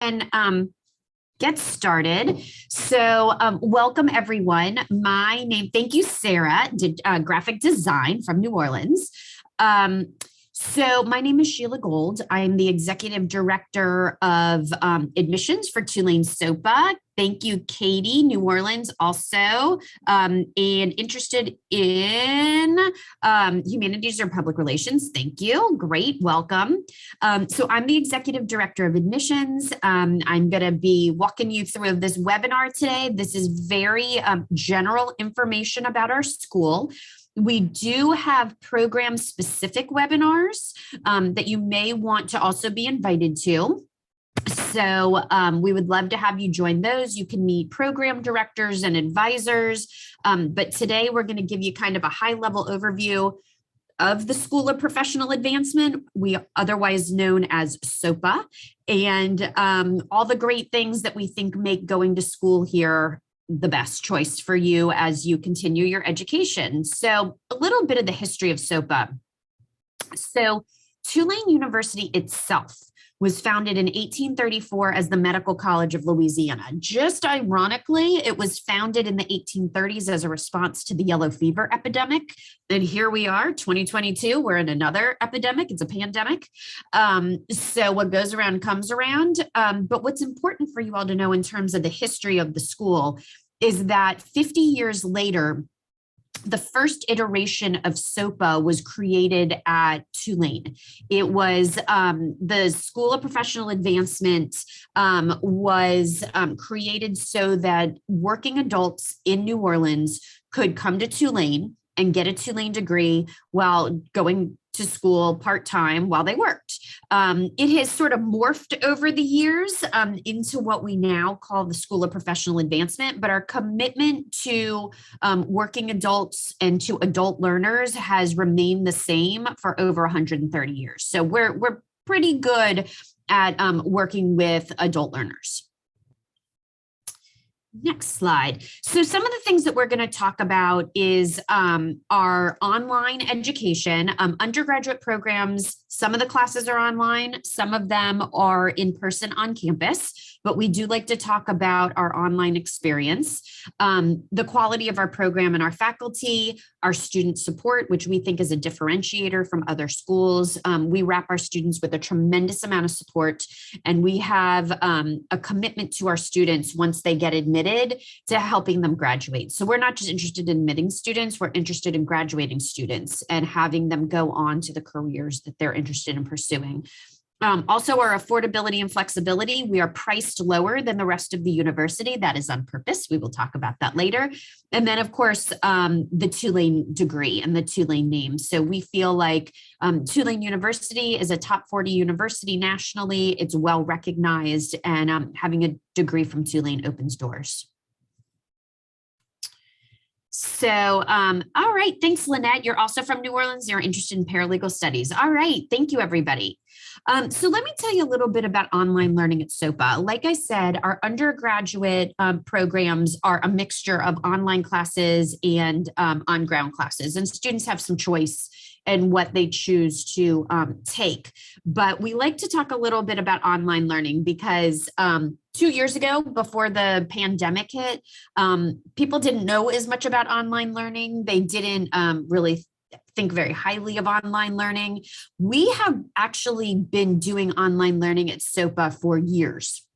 and get started. So welcome everyone. Thank you, Sarah, did graphic design from New Orleans. So my name is Sheila Gold. I'm the Executive Director of Admissions for Tulane SoPA. Thank you, Katie, New Orleans also, and interested in humanities or public relations. Thank you. Great. Welcome. So I'm the Executive Director of Admissions. I'm going to be walking you through this webinar today. This is very general information about our school. We do have program-specific webinars that you may want to also be invited to. So we would love to have you join those. You can meet program directors and advisors. But today we're going to give you kind of a high-level overview of the School of Professional Advancement, we otherwise known as SoPA, and all the great things that we think make going to school here the best choice for you as you continue your education. So a little bit of the history of SoPA. So Tulane University itself was founded in 1834 as the Medical College of Louisiana. Just ironically, it was founded in the 1830s as a response to the yellow fever epidemic. And here we are, 2022, we're in another epidemic, it's a pandemic. So what goes around comes around. But what's important for you all to know in terms of the history of the school is that 50 years later, the first iteration of SoPA was created at Tulane. It was the School of Professional Advancement was created so that working adults in New Orleans could come to Tulane and get a Tulane degree while going to school part-time while they worked. It has sort of morphed over the years into what we now call the School of Professional Advancement, but our commitment to working adults and to adult learners has remained the same for over 130 years. So we're pretty good at working with adult learners. Next slide. So some of the things that we're going to talk about is our online education, undergraduate programs. Some of the classes are online, some of them are in person on campus, but we do like to talk about our online experience, the quality of our program and our faculty, our student support, which we think is a differentiator from other schools. We wrap our students with a tremendous amount of support, and we have a commitment to our students once they get admitted to helping them graduate. So we're not just interested in admitting students, we're interested in graduating students and having them go on to the careers that they're interested in pursuing. Also, our affordability and flexibility, we are priced lower than the rest of the university. That is on purpose. We will talk about that later. And then, of course, the Tulane degree and the Tulane name. So we feel like Tulane University is a top 40 university nationally. It's well recognized, and having a degree from Tulane opens doors. So, all right. Thanks, Lynette. You're also from New Orleans. You're interested in paralegal studies. All right. Thank you, everybody. So let me tell you a little bit about online learning at SoPA. Like I said, our undergraduate programs are a mixture of online classes and on-ground classes, and students have some choice in what they choose to take. But we like to talk a little bit about online learning because 2 years ago, before the pandemic hit, people didn't know as much about online learning. They didn't really think very highly of online learning. We have actually been doing online learning at SoPA for years.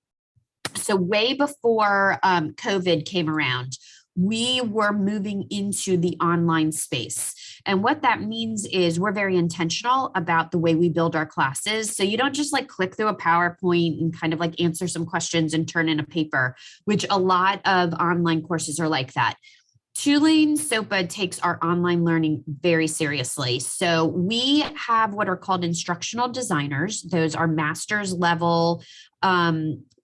So way before COVID came around, we were moving into the online space. And what that means is we're very intentional about the way we build our classes. So you don't just like click through a PowerPoint and kind of like answer some questions and turn in a paper, which a lot of online courses are like that. Tulane SoPA takes our online learning very seriously. So we have what are called instructional designers. Those are master's level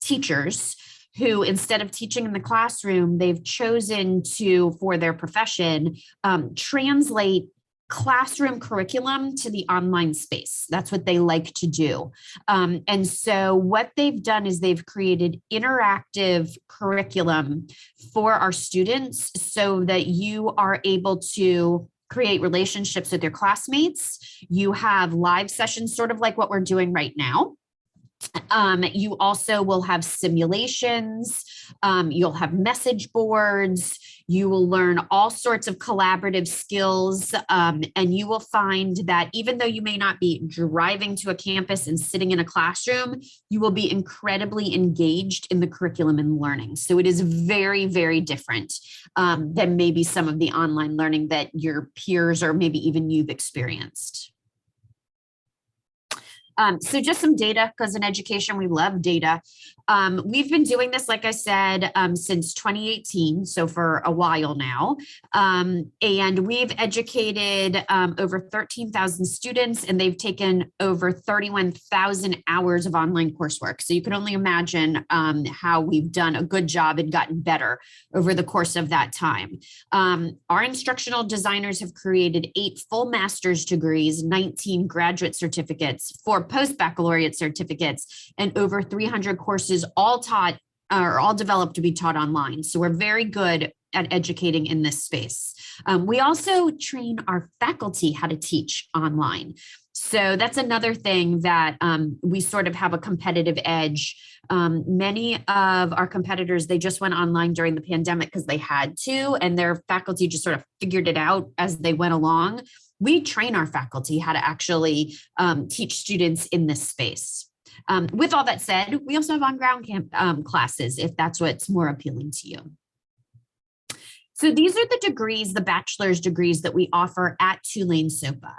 teachers who, instead of teaching in the classroom, they've chosen to, for their profession, translate classroom curriculum to the online space. That's what they like to do. And so what they've done is they've created interactive curriculum for our students so that you are able to create relationships with your classmates. You have live sessions, sort of like what we're doing right now. You also will have simulations. You'll have message boards. You will learn all sorts of collaborative skills. And you will find that even though you may not be driving to a campus and sitting in a classroom, you will be incredibly engaged in the curriculum and learning. So it is very, very different than maybe some of the online learning that your peers or maybe even you've experienced. So just some data, because in education, we love data. We've been doing this, like I said, since 2018, so for a while now. And we've educated over 13,000 students, and they've taken over 31,000 hours of online coursework. So you can only imagine how we've done a good job and gotten better over the course of that time. Our instructional designers have created 8 full master's degrees, 19 graduate certificates, 4 post-baccalaureate certificates, and over 300 courses all taught or all developed to be taught online. So we're very good at educating in this space. We also train our faculty how to teach online. So that's another thing that we sort of have a competitive edge. Many of our competitors, they just went online during the pandemic because they had to, and their faculty just sort of figured it out as they went along. We train our faculty how to actually teach students in this space. With all that said, we also have on-ground classes if that's what's more appealing to you. So these are the degrees, the bachelor's degrees that we offer at Tulane SoPA.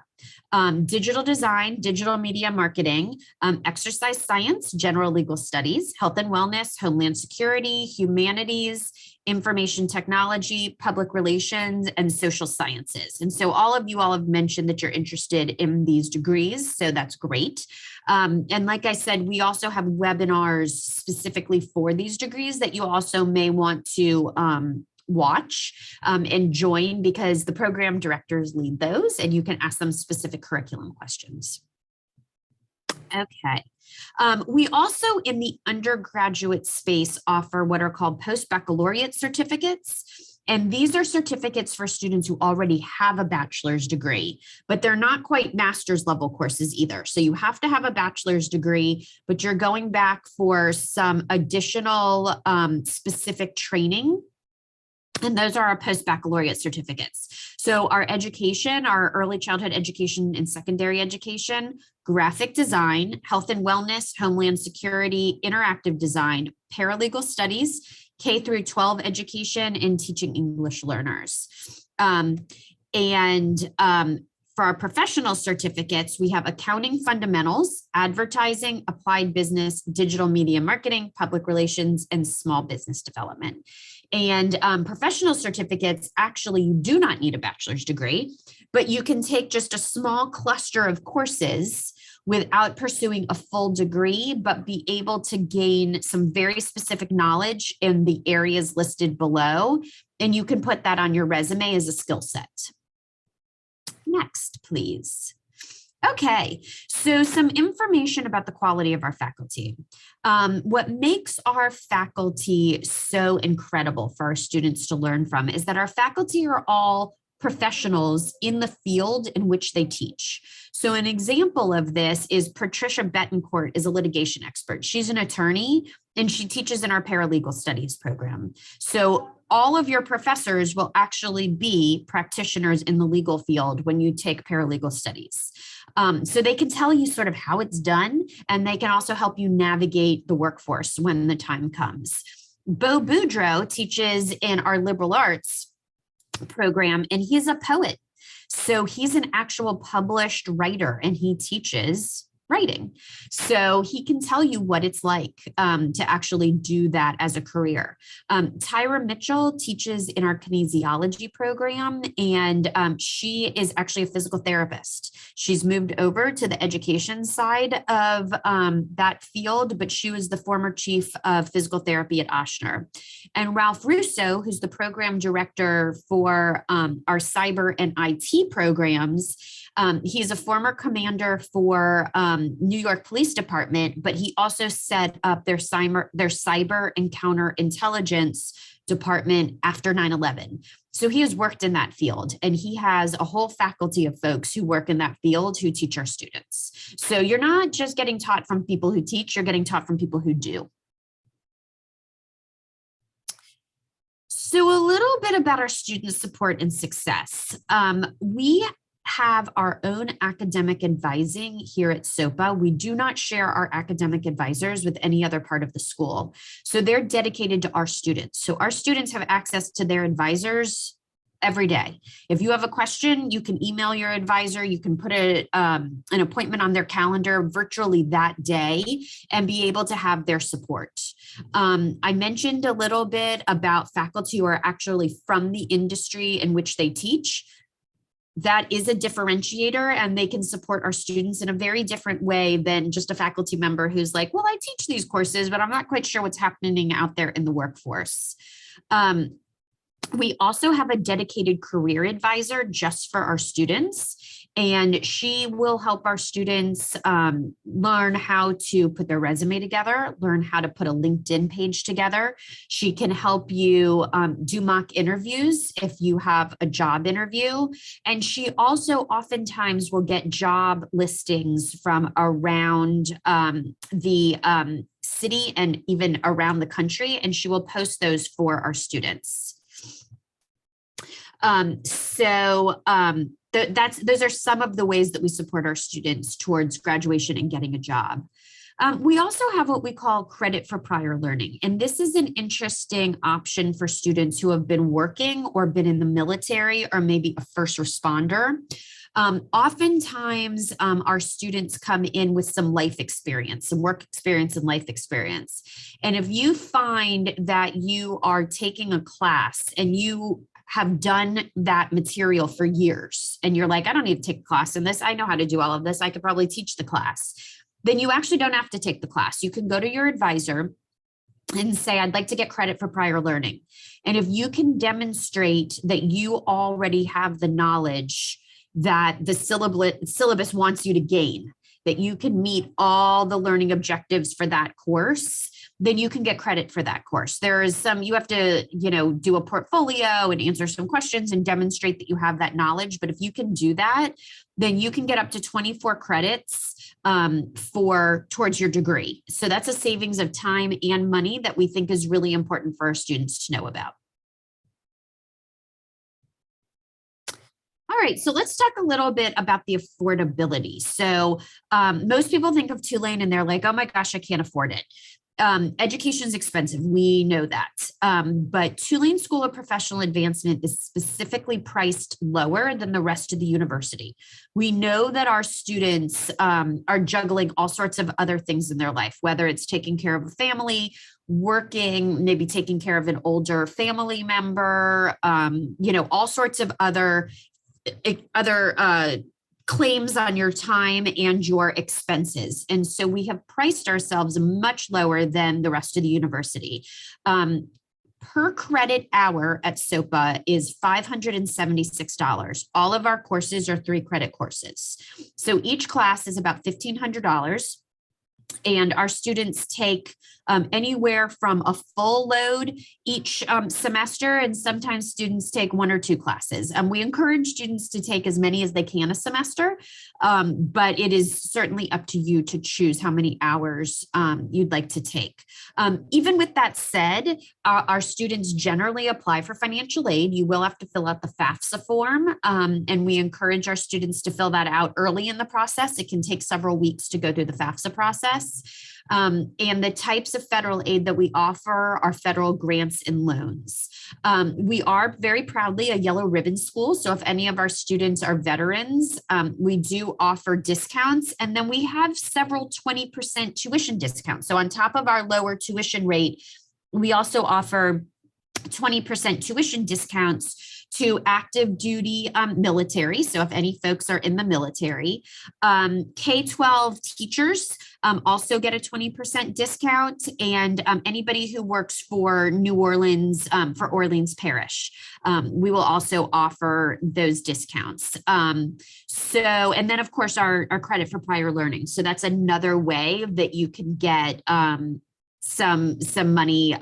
Digital design, digital media marketing, exercise science, general legal studies, health and wellness, homeland security, humanities, information technology, public relations, and social sciences. And so all of you all have mentioned that you're interested in these degrees, so that's great. And like I said, we also have webinars specifically for these degrees that you also may want to watch and join, because the program directors lead those and you can ask them specific curriculum questions. Okay. We also in the undergraduate space offer what are called post-baccalaureate certificates. And these are certificates for students who already have a bachelor's degree, but they're not quite master's level courses either. So you have to have a bachelor's degree, but you're going back for some additional specific training. And those are our post-baccalaureate certificates. So our education, our early childhood education and secondary education, graphic design, health and wellness, homeland security, interactive design, paralegal studies, K through 12 education, and teaching English learners. For our professional certificates, we have accounting fundamentals, advertising, applied business, digital media marketing, public relations, and small business development. And professional certificates, actually, you do not need a bachelor's degree, but you can take just a small cluster of courses without pursuing a full degree, but be able to gain some very specific knowledge in the areas listed below. And you can put that on your resume as a skill set. Next, please. Okay, so some information about the quality of our faculty. What makes our faculty so incredible for our students to learn from is that our faculty are all professionals in the field in which they teach. So an example of this is Patricia Betancourt is a litigation expert. She's an attorney and she teaches in our paralegal studies program. So all of your professors will actually be practitioners in the legal field when you take paralegal studies. So they can tell you sort of how it's done, and they can also help you navigate the workforce when the time comes. Bo Boudreau teaches in our liberal arts program, and he's a poet. So he's an actual published writer, and he teaches writing. So he can tell you what it's like to actually do that as a career. Tyra Mitchell teaches in our kinesiology program, and she is actually a physical therapist. She's moved over to the education side of that field, but she was the former chief of physical therapy at Ochsner. And Ralph Russo, who's the program director for our cyber and IT programs, he's a former commander for New York Police Department, but he also set up their cyber and counterintelligence department after 9/11. So he has worked in that field, and he has a whole faculty of folks who work in that field who teach our students. So you're not just getting taught from people who teach, you're getting taught from people who do. So a little bit about our student support and success. We have our own academic advising here at SoPA. We do not share our academic advisors with any other part of the school. So they're dedicated to our students. So our students have access to their advisors every day. If you have a question, you can email your advisor, you can put an appointment on their calendar virtually that day and be able to have their support. I mentioned a little bit about faculty who are actually from the industry in which they teach. That is a differentiator, and they can support our students in a very different way than just a faculty member who's like, well, I teach these courses, but I'm not quite sure what's happening out there in the workforce. We also have a dedicated career advisor just for our students, and she will help our students learn how to put their resume together, learn how to put a LinkedIn page together. She can help you do mock interviews if you have a job interview. And she also oftentimes will get job listings from around the city and even around the country, and she will post those for our students. Those are some of the ways that we support our students towards graduation and getting a job. We also have what we call credit for prior learning. And this is an interesting option for students who have been working or been in the military or maybe a first responder. Oftentimes, our students come in with some life experience, some work experience and life experience. And if you find that you are taking a class and you have done that material for years, and you're like, I don't need to take a class in this, I know how to do all of this, I could probably teach the class, then you actually don't have to take the class. You can go to your advisor and say, I'd like to get credit for prior learning. And if you can demonstrate that you already have the knowledge that the syllabus wants you to gain, that you can meet all the learning objectives for that course, then you can get credit for that course. There is you have to, do a portfolio and answer some questions and demonstrate that you have that knowledge. But if you can do that, then you can get up to 24 credits towards your degree. So that's a savings of time and money that we think is really important for our students to know about. All right, so let's talk a little bit about the affordability. So most people think of Tulane and they're like, oh my gosh, I can't afford it. Education is expensive. We know that. But Tulane School of Professional Advancement is specifically priced lower than the rest of the university. We know that our students are juggling all sorts of other things in their life, whether it's taking care of a family, working, maybe taking care of an older family member, all sorts of other claims on your time and your expenses. And so we have priced ourselves much lower than the rest of the university. Per credit hour at SoPA is $576. All of our courses are 3-credit courses. So each class is about $1,500. And our students take anywhere from a full load each semester, and sometimes students take 1 or 2 classes. We encourage students to take as many as they can a semester, but it is certainly up to you to choose how many hours you'd like to take. Even with that said, our students generally apply for financial aid. You will have to fill out the FAFSA form, and we encourage our students to fill that out early in the process. It can take several weeks to go through the FAFSA process. And the types of federal aid that we offer are federal grants and loans. We are very proudly a yellow ribbon school. So if any of our students are veterans, we do offer discounts. And then we have several 20% tuition discounts. So on top of our lower tuition rate, we also offer 20% tuition discounts to active duty military. So if any folks are in the military, K-12 teachers also get a 20% discount, and anybody who works for New Orleans, for Orleans Parish, we will also offer those discounts. And then of course our credit for prior learning. So that's another way that you can get some money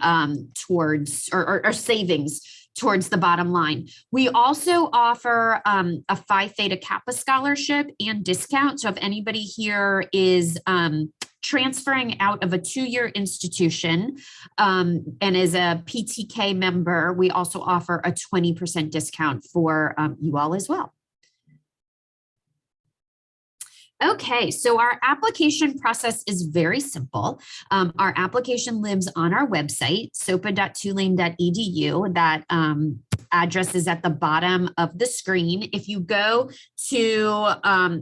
towards or savings towards the bottom line. We also offer a Phi Theta Kappa scholarship and discount. So if anybody here is transferring out of a 2-year institution and is a PTK member, we also offer a 20% discount for you all as well. Okay, so our application process is very simple. Our application lives on our website, sopa.tulane.edu. That address is at the bottom of the screen. If you go to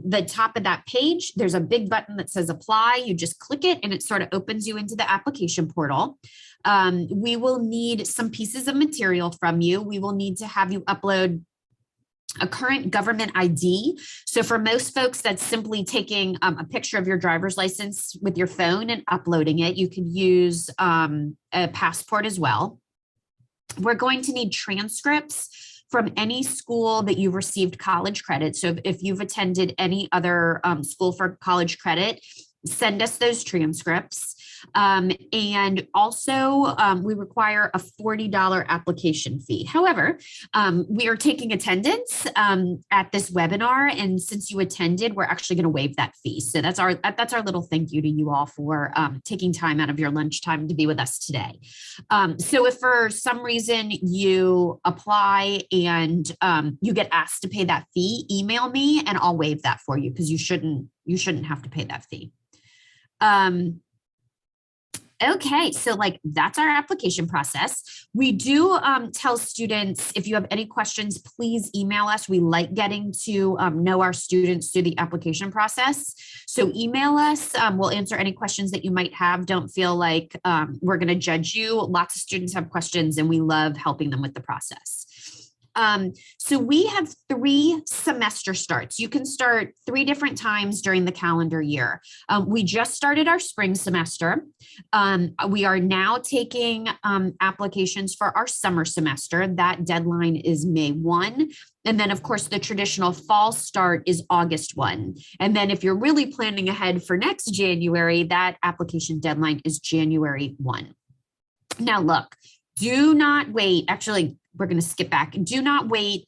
the top of that page, there's a big button that says apply. You just click it and it sort of opens you into the application portal. We will need some pieces of material from you. We will need to have you upload a current government ID. So for most folks, that's simply taking a picture of your driver's license with your phone and uploading it. You could use a passport as well. We're going to need transcripts from any school that you've received college credit. So if you've attended any other school for college credit, send us those transcripts. And also we require a $40 application fee. However, we are taking attendance at this webinar, and since you attended, we're actually going to waive that fee. So that's our little thank you to you all for taking time out of your lunchtime to be with us today. So if for some reason you apply and you get asked to pay that fee, email me and I'll waive that for you, because you shouldn't have to pay that fee. Okay, so that's our application process. We do tell students, if you have any questions, please email us. We like getting to know our students through the application process. So email us. We'll answer any questions that you might have. Don't feel like we're going to judge you. Lots of students have questions and we love helping them with the process. So we have 3 semester starts. You can start 3 different times during the calendar year. We just started our spring semester. We are now taking applications for our summer semester. That deadline is May 1. And then, of course, the traditional fall start is August 1. And then if you're really planning ahead for next January, that application deadline is January 1. Now, look, do not wait. Actually, we're going to skip back. Do not wait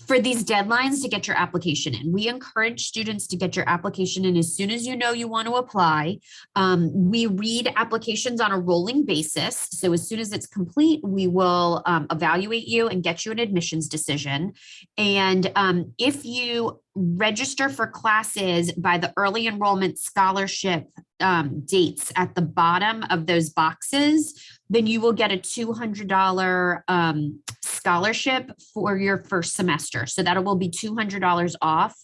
for these deadlines to get your application in. We encourage students to get your application in as soon as you know you want to apply. We read applications on a rolling basis. So as soon as it's complete, we will evaluate you and get you an admissions decision. And if you register for classes by the early enrollment scholarship dates at the bottom of those boxes, then you will get a $200 scholarship for your first semester. So that will be $200 off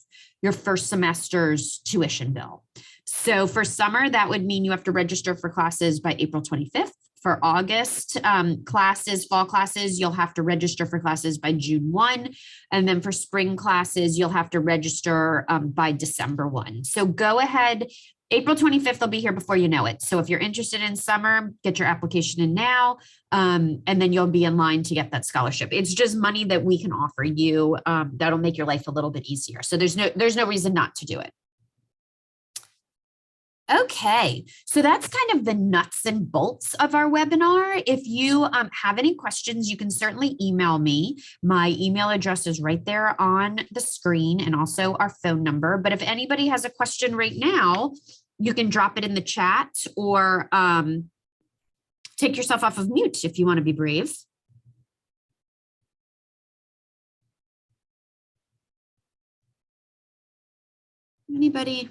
your first semester's tuition bill. So for summer, that would mean you have to register for classes by April 25th. For August classes, fall classes, you'll have to register for classes by June 1. And then for spring classes, you'll have to register by December 1. So go ahead. April 25th, they'll be here before you know it. So if you're interested in summer, get your application in now, and then you'll be in line to get that scholarship. It's just money that we can offer you that'll make your life a little bit easier. So there's no reason not to do it. Okay, so that's kind of the nuts and bolts of our webinar. If you have any questions, you can certainly email me. My email address is right there on the screen, and also our phone number. But if anybody has a question right now, you can drop it in the chat or take yourself off of mute if you want to be brave. Anybody?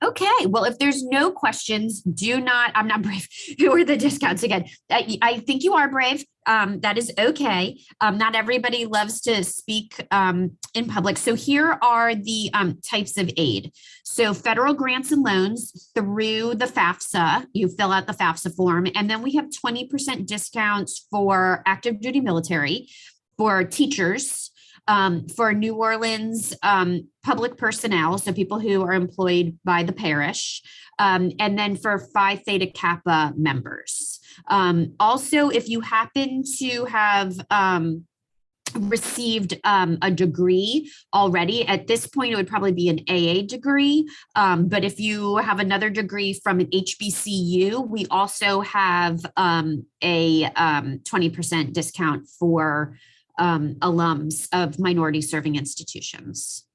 Okay, well, if there's no questions, I'm not brave. Who are the discounts again? I think you are brave. That is okay. Not everybody loves to speak in public. So here are the types of aid. So federal grants and loans through the FAFSA, you fill out the FAFSA form, and then we have 20% discounts for active duty military, for teachers, for New Orleans public personnel, so people who are employed by the parish, and then for Phi Theta Kappa members. Also, if you happen to have received a degree already. At this point, it would probably be an AA degree. But if you have another degree from an HBCU, we also have a 20% discount for alums of minority serving institutions.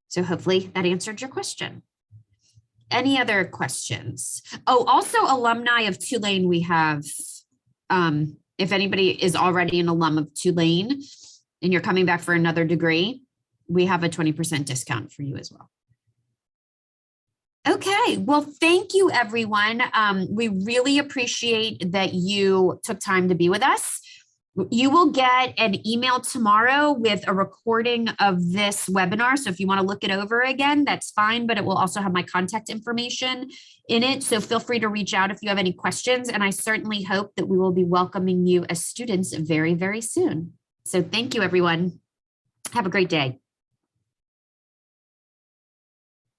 So hopefully that answered your question. Any other questions? Oh, also alumni of Tulane, we have, if anybody is already an alum of Tulane and you're coming back for another degree, we have a 20% discount for you as well. Okay, well, thank you, everyone. We really appreciate that you took time to be with us. You will get an email tomorrow with a recording of this webinar. So if you want to look it over again, that's fine, but it will also have my contact information in it. So feel free to reach out if you have any questions. And I certainly hope that we will be welcoming you as students very, very soon. So thank you, everyone. Have a great day.